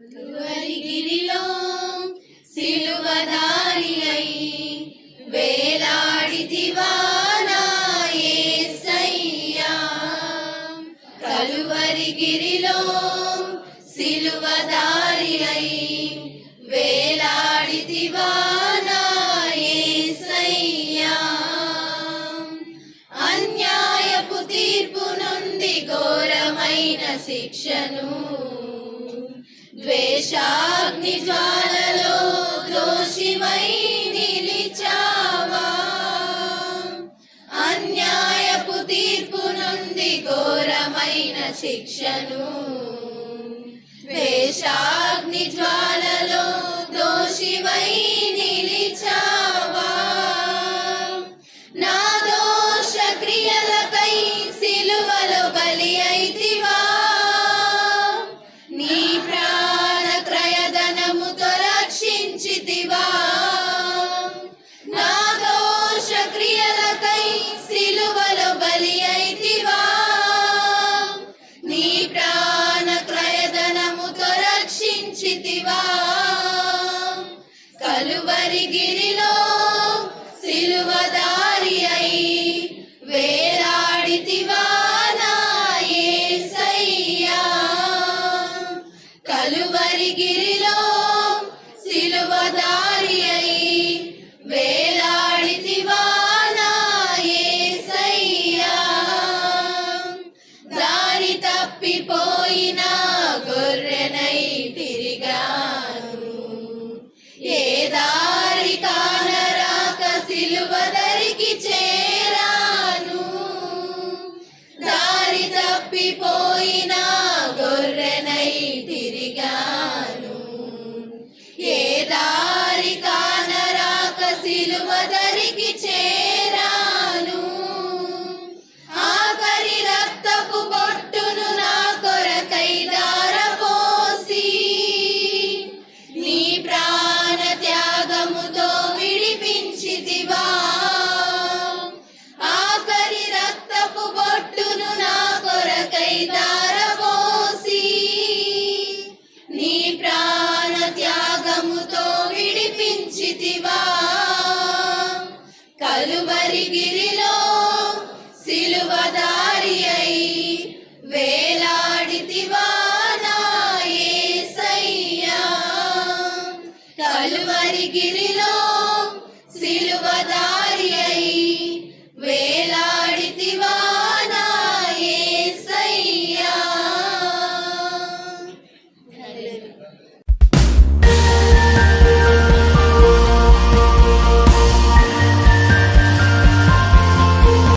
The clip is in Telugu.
కలువరిగిరిలో సిలువదారి అయి వేలాడితివా నా యేసయ్యా. కలువరిగిరిలో సిలువదారి అయి వేలాడితివా నా యేసయ్యా. అన్యాయపు తీర్పు నుండి ఘోరమైన శిక్షను ద్వేషాగ్ని జ్వాలలో దోషివై నిలిచావా. అన్యాయపు తీర్పు నుండి ఘోరమైన శిక్షను ద్వేషాగ్ని జ్వాలలో దోషివై నిలిచావా. నా దోష క్రియలకై సిలువలో బలి అయితివా. నీ ప్రాణ క్రయధనముతో రక్షించితివా. నా దోష క్రియలకై సిలువలో బలి అయితివా. నీ ప్రాణ క్రయధనముతో రక్షించితివా. కలువరిగిరిలో సిలువదారి అయి వేలాడితివా నా యేసయ్యా. కలువరిగిరిలో సిలువదారి అయి వేలాడితివా నా యేసయ్యా. దారి తప్పిపోయిన గొర్రెనై తిరిగాను. ఏ దారి కానరాక సిలువ దరికి చేరాను. దారి తప్పిపోయిన గొర్రెనై తిరిగాను. ఏ దారి కానరాక సిలువ దరికి చేరాను. ఆఖరి రక్తపు బొట్టును నా కొరకై ధారపోసి నీ ప్రాణ త్యాగముతో విడిపించితివా. ఆఖరి రక్తపు బొట్టును నా కొరకై ధారపోసి నీ ప్రాణ త్యాగముతో విడిపించితివా. కలువరిగిరిలో సిలువదా